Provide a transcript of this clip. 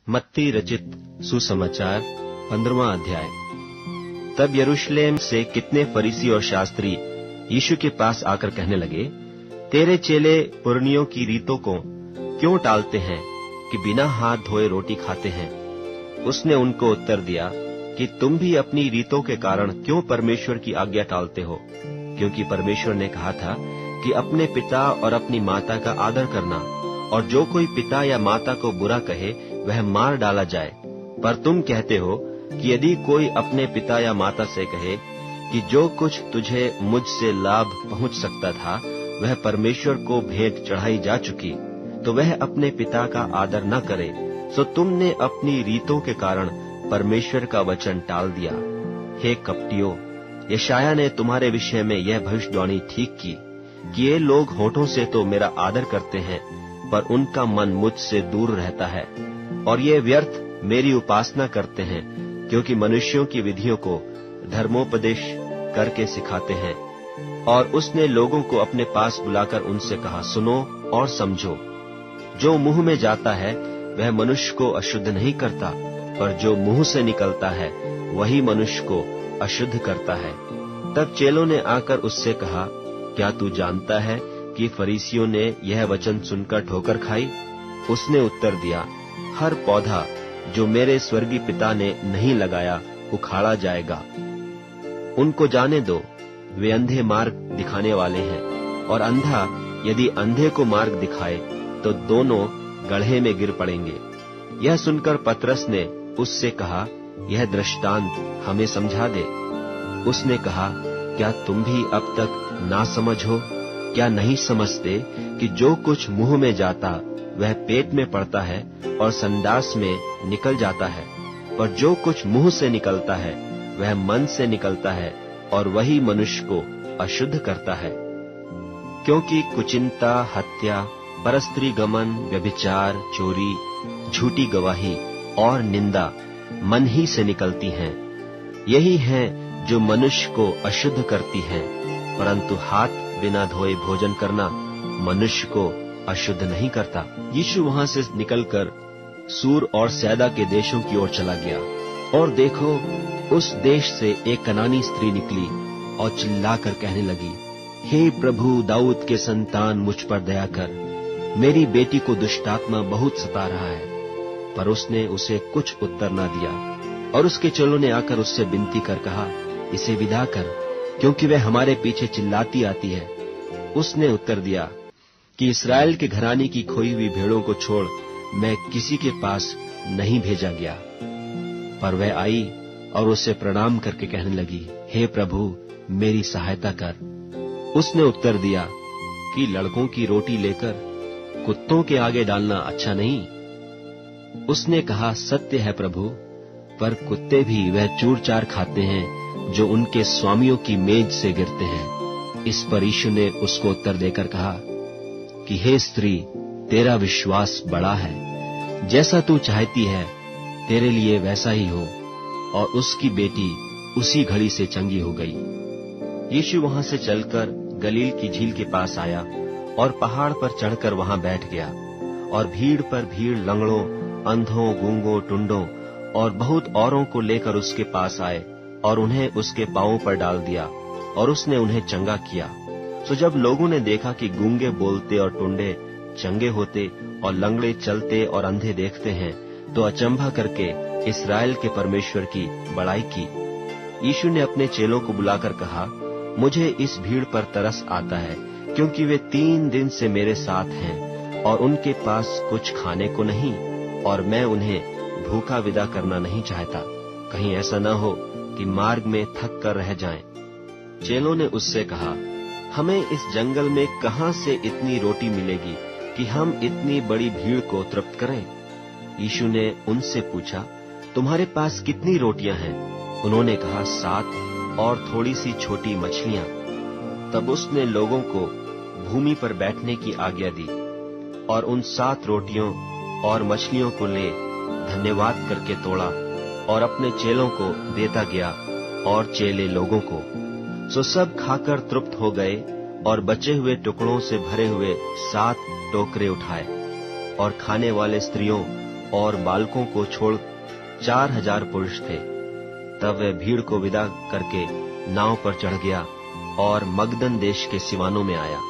मत्ती रचित सुसमाचार 15वां अध्याय। तब यरूशलेम से कितने फरीसी और शास्त्री यीशु के पास आकर कहने लगे, तेरे चेले पुरनियों की रीतों को क्यों टालते हैं कि बिना हाथ धोए रोटी खाते हैं? उसने उनको उत्तर दिया कि तुम भी अपनी रीतों के कारण क्यों परमेश्वर की आज्ञा टालते हो? क्योंकि परमेश्वर ने कहा था कि अपने पिता और अपनी माता का आदर करना, और जो कोई पिता या माता को बुरा कहे वह मार डाला जाए। पर तुम कहते हो कि यदि कोई अपने पिता या माता से कहे कि जो कुछ तुझे मुझसे लाभ पहुंच सकता था वह परमेश्वर को भेंट चढ़ाई जा चुकी, तो वह अपने पिता का आदर न करे, सो तुमने अपनी रीतों के कारण परमेश्वर का वचन टाल दिया। हे कपटियों, यशायाह ने तुम्हारे विषय में यह भविष्यवाणी ठीक की कि ये लोग होठों से तो मेरा आदर करते हैं, पर उनका मन मुझसे दूर रहता है, और ये व्यर्थ मेरी उपासना करते हैं, क्योंकि मनुष्यों की विधियों को धर्मोपदेश करके सिखाते हैं। और उसने लोगों को अपने पास बुलाकर उनसे कहा, सुनो और समझो। जो मुंह में जाता है वह मनुष्य को अशुद्ध नहीं करता, पर जो मुंह से निकलता है वही मनुष्य को अशुद्ध करता है। तब चेलों ने आकर उससे कहा, क्या तू जानता है कि फरीसियों ने यह वचन सुनकर ठोकर खाई? उसने उत्तर दिया, हर पौधा जो मेरे स्वर्गीय पिता ने नहीं लगाया उखाड़ा जाएगा। उनको जाने दो, वे अंधे मार्ग दिखाने वाले हैं, और अंधा यदि अंधे को मार्ग दिखाए तो दोनों गड्ढे में गिर पड़ेंगे। यह सुनकर पतरस ने उससे कहा, यह दृष्टांत हमें समझा दे। उसने कहा, क्या तुम भी अब तक ना समझ हो? क्या नहीं समझते कि जो कुछ मुंह में जाता वह पेट में पड़ता है और संडास में निकल जाता है, पर जो कुछ मुंह से निकलता है वह मन से निकलता है, और वही मनुष्य को अशुद्ध करता है। क्योंकि कुचिंता, हत्या, परस्त्री गमन, व्यभिचार, चोरी, झूठी गवाही और निंदा मन ही से निकलती हैं। यही हैं जो मनुष्य को अशुद्ध करती हैं, परंतु हाथ बिना धोए भोजन करना मनुष्य को अशुद्ध नहीं करता। यीशु वहां से निकलकर सूर और सैदा के देशों की ओर चला गया, और देखो, उस देश से एक कनानी स्त्री निकली और चिल्लाकर कहने लगी, हे प्रभु, दाऊद के संतान, मुझ पर दया कर, मेरी बेटी को दुष्टात्मा बहुत सता रहा है। पर उसने उसे कुछ उत्तर न दिया, और उसके चेलों ने आकर उससे विनती कर कहा, इसे विदा कर, क्योंकि वह हमारे पीछे चिल्लाती आती है। उसने उत्तर दिया कि इस्राएल के घराने की खोई हुई भेड़ों को छोड़ मैं किसी के पास नहीं भेजा गया। पर वह आई और उससे प्रणाम करके कहने लगी, हे प्रभु, मेरी सहायता कर। उसने उत्तर दिया कि लड़कों की रोटी लेकर कुत्तों के आगे डालना अच्छा नहीं। उसने कहा, सत्य है प्रभु, पर कुत्ते भी वह चूर चार खाते हैं जो उनके स्वामियों की मेज से गिरते हैं। इस पर यीशु ने उसको उत्तर देकर कहा कि हे स्त्री, तेरा विश्वास बड़ा है, जैसा तू चाहती है तेरे लिए वैसा ही हो। और उसकी बेटी उसी घड़ी से चंगी हो गई। यीशु वहां से चलकर गलील की झील के पास आया और पहाड़ पर चढ़कर वहां बैठ गया। और भीड़ पर भीड़ लंगड़ों, अंधों, गूंगों, टुंडों और बहुत औरों को लेकर उसके पास आए, और उन्हें उसके पांवों पर डाल दिया, और उसने उन्हें चंगा किया। सो जब लोगों ने देखा कि गूंगे बोलते और टुंडे चंगे होते और लंगड़े चलते और अंधे देखते हैं, तो अचंभा करके इस्राएल के परमेश्वर की बड़ाई की। यीशु ने अपने चेलों को बुलाकर कहा, मुझे इस भीड़ पर तरस आता है, क्योंकि वे 3 दिन से मेरे साथ हैं और उनके पास कुछ खाने को नहीं, और मैं उन्हें भूखा विदा करना नहीं चाहता, कहीं ऐसा न हो कि मार्ग में थक कर रह जाएं। चेलों ने उससे कहा, हमें इस जंगल में कहां से इतनी रोटी मिलेगी कि हम इतनी बड़ी भीड़ को तृप्त करें? यीशु ने उनसे पूछा, तुम्हारे पास कितनी रोटियां हैं? उन्होंने कहा, 7 और थोड़ी सी छोटी मछलियां। तब उसने लोगों को भूमि पर बैठने की आज्ञा दी, और उन 7 रोटियों और मछलियों को ले धन्यवाद करके तोड़ा और अपने चेलों को देता गया, और चेले लोगों को। सो सब खाकर तृप्त हो गए, और बचे हुए टुकड़ों से भरे हुए 7 टोकरे उठाए, और खाने वाले स्त्रियों और बालकों को छोड़ 4000 पुरुष थे। तब वह भीड़ को विदा करके नाव पर चढ़ गया और मगदन देश के सिवानों में आया।